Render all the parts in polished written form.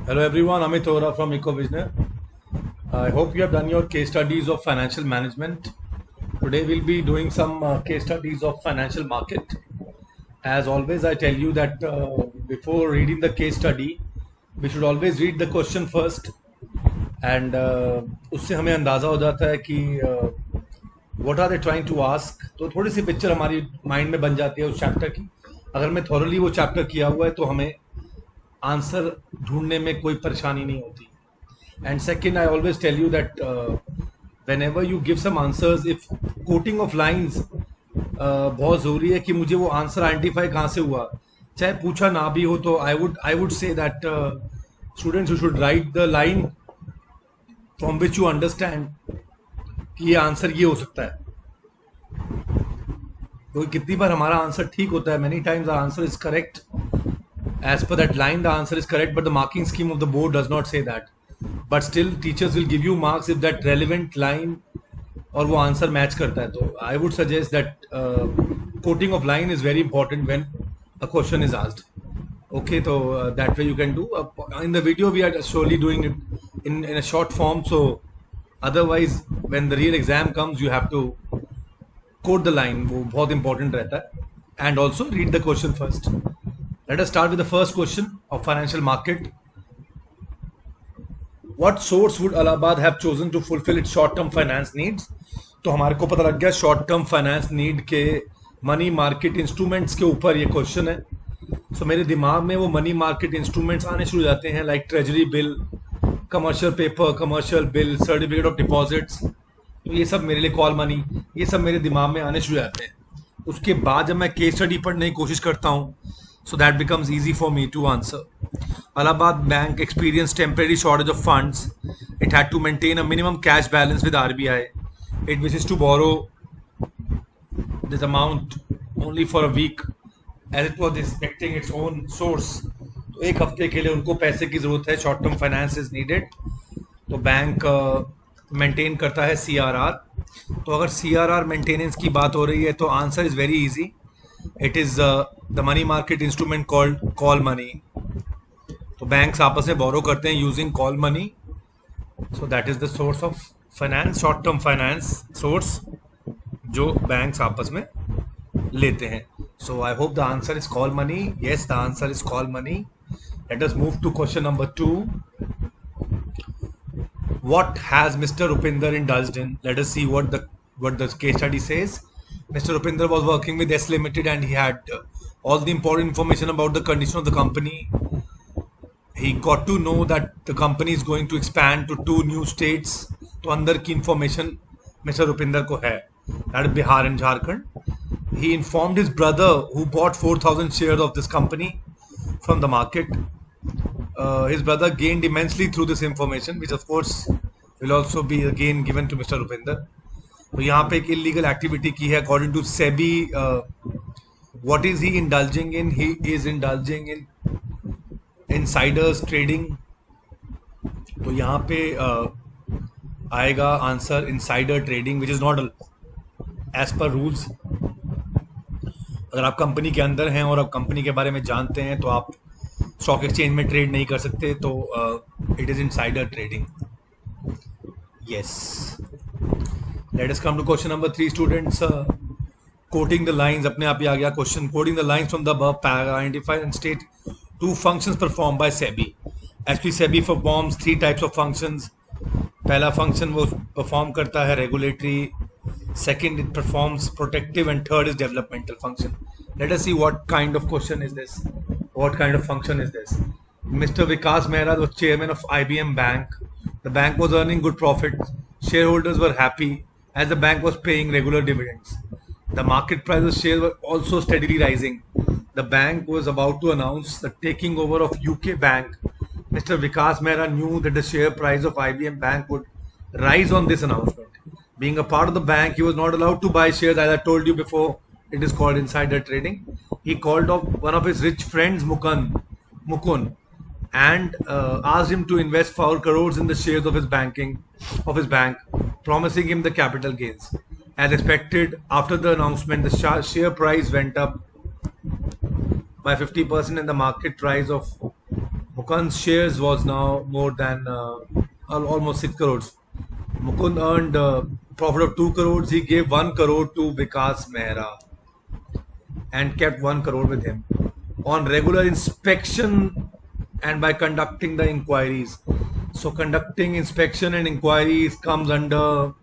Hello everyone, Amit Ora from EcoVisioner. I hope you have done your case studies of financial management. Today we'll be doing some case studies of financial market. As always, I tell you that before reading the case study, we should always read the question first, and उससे हमें अंदाज़ा हो जाता है कि what are they trying to ask. तो थोड़ी सी picture हमारी माइंड में बन जाती है उस चैप्टर की. अगर मैं थॉरली वो चैप्टर किया हुआ है तो हमें आंसर ढूंढने में कोई परेशानी नहीं होती. And second, I always tell you that whenever you give some answers, if quoting of lines बहुत ज़रूरी है कि मुझे वो आंसर आइडेंटिफाई कहाँ से हुआ, चाहे पूछा ना भी हो. तो I would say that students you should write the line from which you understand कि ये आंसर ये हो सकता है. क्योंकि कितनी बार हमारा आंसर ठीक होता है, many times our answer is correct as per that line. The answer is correct, but the marking scheme of the board does not say that. But still teachers will give you marks if that relevant line और वो answer match करता है. तो I would suggest that coating of line is very important when a question is asked. Okay, so that way you can do. In the video we are slowly doing it in a short form, so otherwise when the real exam comes you have to quote the line. वो बहुत important रहता है. And also read the question first. Let us start with the first question of financial market. What source would Allahabad have chosen to fulfill its short-term finance needs? तो हमारे को पता लग गया शॉर्ट टर्म फाइनेंस नीड के money market instruments के ऊपर ये क्वेश्चन है. सो मेरे दिमाग में वो मनी मार्केट इंस्ट्रूमेंट्स आने शुरू हो जाते हैं, like treasury bill, commercial paper, commercial bill, certificate of deposits. तो ये सब मेरे लिए कॉल मनी, ये सब मेरे दिमाग में आने शुरू हो जाते हैं. उसके बाद जब मैं केस स्टडी पढ़ने की कोशिश करता हूँ, so that becomes easy for me to answer. Allahabad Bank experienced temporary shortage of funds. It had to maintain a minimum cash balance with RBI. It wishes to borrow this amount only for a week as it was expecting its own source. तो एक हफ्ते के लिए उनको पैसे की ज़रूरत है. Short term finance is needed. तो बैंक मेंटेन करता है CRR. तो अगर CRR मेंटेनेंस की बात हो रही है तो answer is very easy. It is the money market instrument called call money. तो बैंक्स आपस में बोरो करते हैं using call money. So that is the source of finance, short term finance source जो बैंक्स आपस में लेते हैं. So I hope the answer is call money. Yes, the answer is call money. Let us move to question number 2. What has Mr. Rupinder indulged in? Let us see what the case study says. Mr. Rupinder was working with S Limited and he had all the important information about the condition of the company. He got to know that the company is going to expand to 2 new states. तो अंदर की information Mr. Rupinder को है, that is Bihar and Jharkhand. He informed his brother who bought 4,000 shares of this company from the market. His brother gained immensely through this information, which of course will also be again given to Mr. Rupinder. तो यहाँ पे एक illegal activity की है according to SEBI. What is he indulging in? He is indulging in insiders trading. तो यहाँ पे आएगा answer insider trading, which is not as per rules. अगर आप कंपनी के अंदर हैं और आप कंपनी के बारे में जानते हैं तो आप स्टॉक एक्सचेंज में ट्रेड नहीं कर सकते. तो it is insider trading. Yes, let us come to question number 3, students. Quoting the lines, अपने आप ही आ गया question. Quoting the lines from the above paragraph, identify and state 2 functions performed by SEBI. Actually SEBI performs 3 types of functions. पहला function वो perform करता है regulatory, second it performs protective, and third is developmental function. Let us see what kind of question is this. What kind of function is this? Mr. Vikas Mehra was chairman of IBM Bank. The bank was earning good profits. Shareholders were happy as the bank was paying regular dividends. The market price of shares were also steadily rising. The bank was about to announce the taking over of UK Bank. Mr. Vikas Mehra knew that the share price of IBM Bank would rise on this announcement. Being a part of the bank, he was not allowed to buy shares, as I told you before. It is called insider trading. He called up one of his rich friends, Mukun, and asked him to invest 4 crores in the shares of his bank, promising him the capital gains. As expected, after the announcement, the share price went up by 50% and the market price of Mukund's shares was now more than almost 6 crores. Mukund earned profit of 2 crores. He gave 1 crore to Vikas Mehra and kept 1 crore with him on regular inspection and by conducting the inquiries. So conducting inspection and inquiries comes under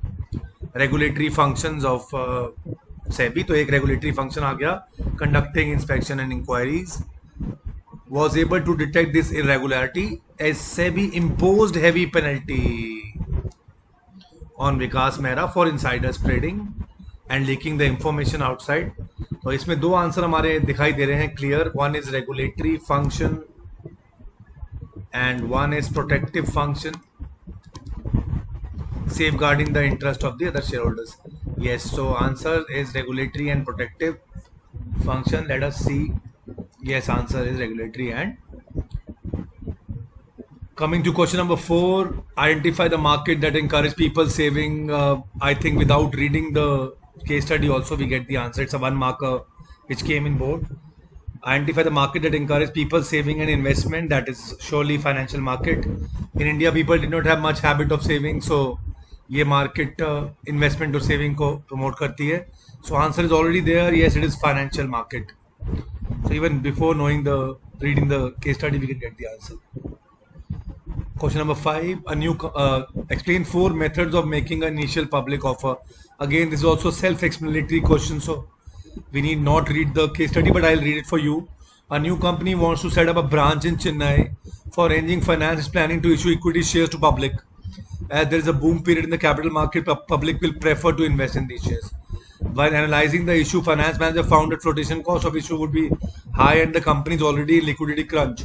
regulatory functions of SEBI. तो एक regulatory function आ गया, conducting inspection and inquiries. Was able to detect this irregularity as SEBI imposed heavy penalty on Vikas Mehra for insiders trading and leaking the information outside. तो इसमें दो answer हमारे दिखाई दे रहे हैं clear. One is regulatory function and one is protective function, safeguarding the interest of the other shareholders. Yes, so answer is regulatory and protective function. Let us see. Yes, answer is regulatory. And coming to question number 4, identify the market that encourage people saving. I think without reading the case study also we get the answer. It's a one marker which came in board. Identify the market that encourage people saving and investment. That is surely financial market. In India, people did not have much habit of saving, so ये market investment और saving को promote करती है. So answer is already there. Yes, it is financial market. So even before knowing reading the case study, we can get the answer. Question number 5. Explain 4 methods of making an initial public offer. Again, this is also self-explanatory question, so we need not read the case study, but I'll read it for you. A new company wants to set up a branch in Chennai. For arranging finance, is planning to issue equity shares to public. As there is a boom period in the capital market, public will prefer to invest in these shares. While analyzing the issue, finance manager found that flotation cost of issue would be high and the company is already in liquidity crunch.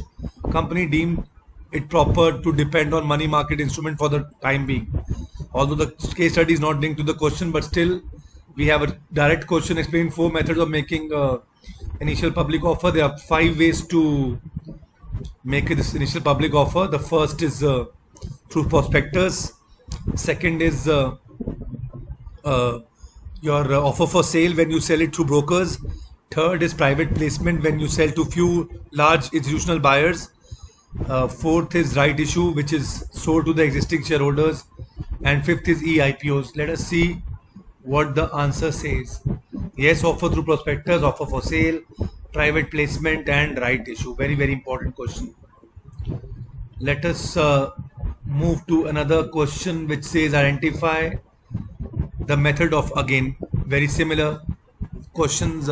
Company deemed it proper to depend on money market instrument for the time being. Although the case study is not linked to the question, but still we have a direct question. Explain 4 methods of making initial public offer. There are 5 ways to make this initial public offer. The first is through prospectus. Second is your offer for sale when you sell it through brokers. Third is private placement when you sell to few large institutional buyers. Fourth is right issue, which is sold to the existing shareholders. And fifth is e-IPOs. Let us see what the answer says. Yes, offer through prospectus, offer for sale, private placement and right issue. Very, very important question. Let us move to another question which says identify the method of, again, very similar questions.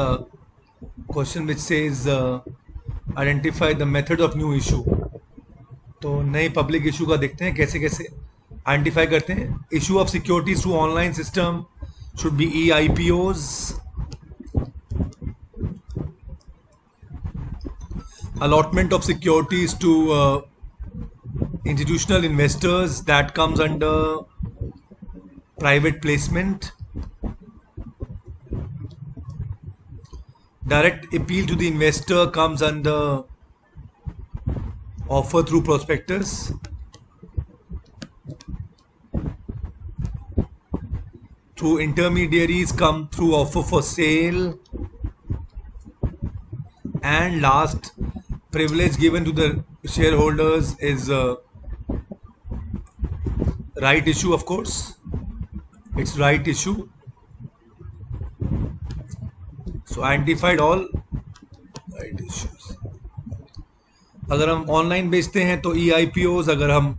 Question which says identify the method of new issue. तो नए public issue का देखते हैं कैसे कैसे identify करते हैं. Issue of securities through online system should be e-IPOs. Allotment of securities to institutional investors, that comes under private placement. Direct appeal to the investor comes under offer through prospectus. Through intermediaries come through offer for sale. And last, privilege given to the shareholders is right issue, of course. It's right issue. So identified all right issues. अगर हम online बेचते हैं तो e-IPOs, अगर हम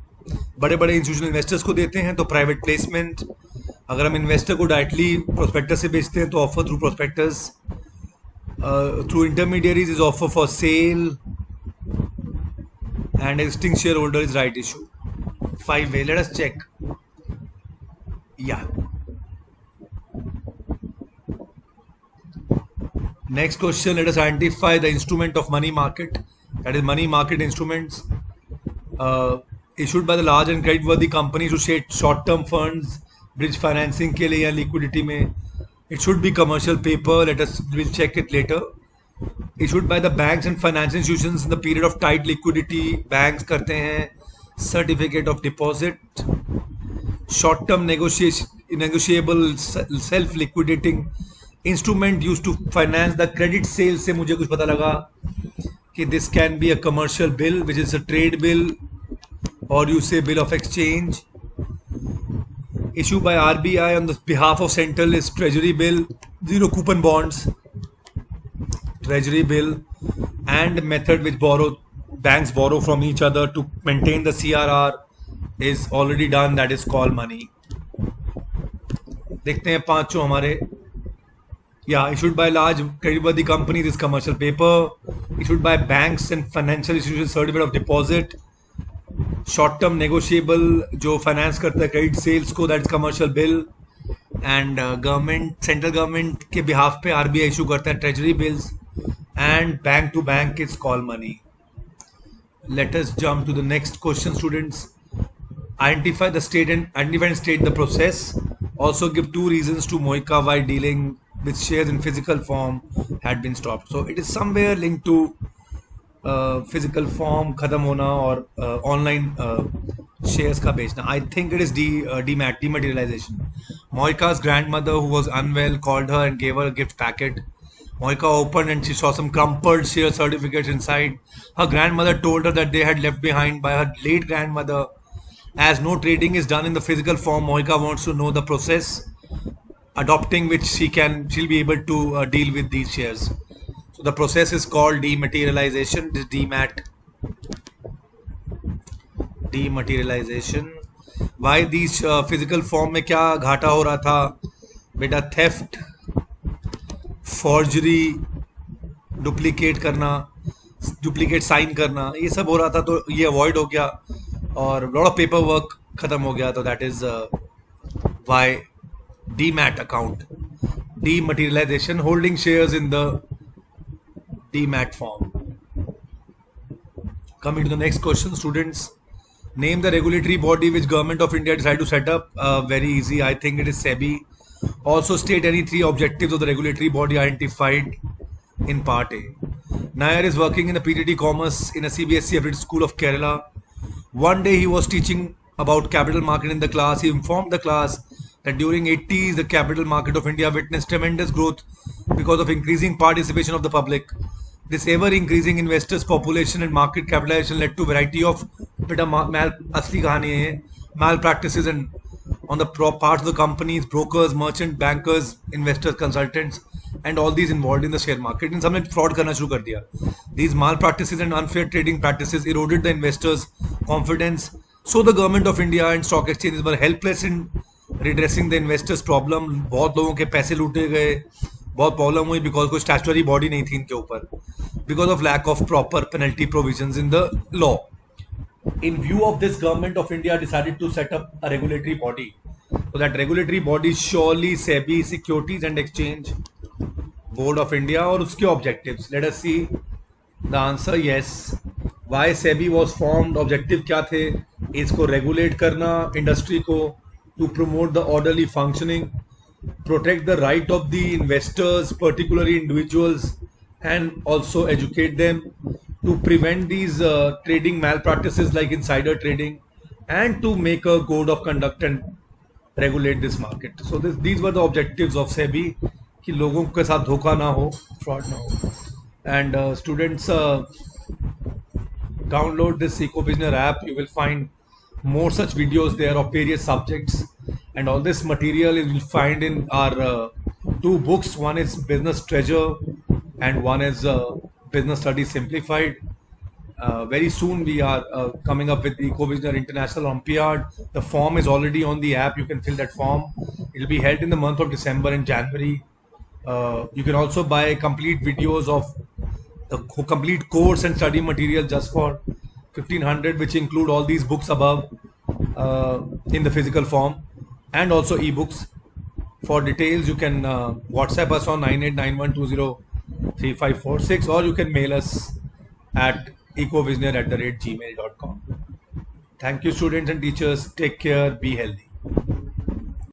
बड़े बड़े institutional investors को देते हैं तो प्राइवेट प्लेसमेंट, अगर हम इन्वेस्टर को डायरेक्टली प्रोस्पेक्टस से बेचते हैं तो offer through prospectus, through intermediaries is offer for sale and existing share holder is right issue. 5 way. Let us check. Yeah. Next question, let us identify the instrument of money market. That is money market instruments issued by the large and credit-worthy companies to short-term funds, bridge financing के लिए या liquidity में. It should be commercial paper. We'll check it later. Issued by the banks and financial institutions in the period of tight liquidity. Banks करते हैं certificate of deposit. Short-term negotiable self-liquidating instrument used to finance the credit sales. से मुझे कुछ पता लगा this can be a commercial bill, which is a trade bill, or you say bill of exchange. Issued by RBI on the behalf of central is treasury bill, zero coupon bonds, treasury bill, and method which banks borrow from each other to maintain the CRR is already done, that is called money. देखते हैं पांचों हमारे. Yeah, issued by large creditworthy companies is commercial paper. Issued by banks and financial institutions certificate of deposit. Short term negotiable जो finance करता है credit sales को, that's commercial bill. And government, central government के behalf पे RBI issue करता है treasury bills. And bank to bank is call money. Let us jump to the next question, students. Identify the state and state the process. Also give two reasons to MOICA why dealing with shares in physical form had been stopped. So it is somewhere linked to physical form खत्म होना और online shares का बेचना. I think it is dematerialization. Moika's grandmother, who was unwell, called her and gave her a gift packet. Moika opened and she saw some crumpled share certificates inside. Her grandmother told her that they had left behind by her late grandmother. As no trading is done in the physical form, Moika wants to know the process, adopting which she'll be able to deal with these shares. So the process is called dematerialization. This dematerialization. Why these physical form में क्या घाटा हो रहा था बेटा? theft, forgery, duplicate करना, duplicate sign करना, ये सब हो रहा था, तो ये avoid हो गया और lot of paperwork खत्म हो गया. तो that is why demat account, dematerialization, holding shares in the demat form. Coming to the next question, students. Name the regulatory body which Government of India decided to set up. Very easy. I think it is SEBI. Also state any three objectives of the regulatory body identified in Part A. Nair is working in the PTT Commerce in a CBSE affiliate school of Kerala. One day he was teaching about capital market in the class. He informed the class that during 80s the capital market of India witnessed tremendous growth because of increasing participation of the public. This ever-increasing investors' population and market capitalization led to variety of malpractices and on the parts of the companies, brokers, merchant, bankers, investors, consultants, and all these involved in the share market. In some way, fraud करना शुरू कर दिया. These malpractices and unfair trading practices eroded the investors' confidence. So the government of India and stock exchanges were helpless in redressing the investors' problem. बहुत लोगों के पैसे लूटे गए, बहुत प्रॉब्लम हुई because कोई statutory body नहीं थी इनके ऊपर, because of lack of proper penalty provisions in the law. In view of this, Government of India decided to set up a regulatory body. So that regulatory body surely SEBI, Securities and Exchange Board of India, और उसके objectives. Let us see the answer. Yes. Why SEBI was formed? Objective क्या थे? इसको regulate करना industry को, to promote the orderly functioning, protect the right of the investors, particularly individuals, and also educate them, to prevent these trading malpractices like insider trading, and to make a code of conduct and regulate this market. So these were the objectives of SEBI, कि लोगों के साथ धोखा ना हो, fraud ना हो. And students, download this EcoVisioner app. You will find more such videos there of various subjects, and all this material you will find in our two books. One is Business Treasure and one is Business Studies Simplified. Very soon we are coming up with the EcoVisioner International Olympiad. The form is already on the app. You can fill that form. It will be held in the month of December and January. You can also buy complete videos of the complete course and study material just for 1500, which include all these books above in the physical form and also ebooks. For details, you can WhatsApp us on 9891203546, or you can mail us at ecovisioner@gmail.com. Thank you, students and teachers. Take care. Be healthy.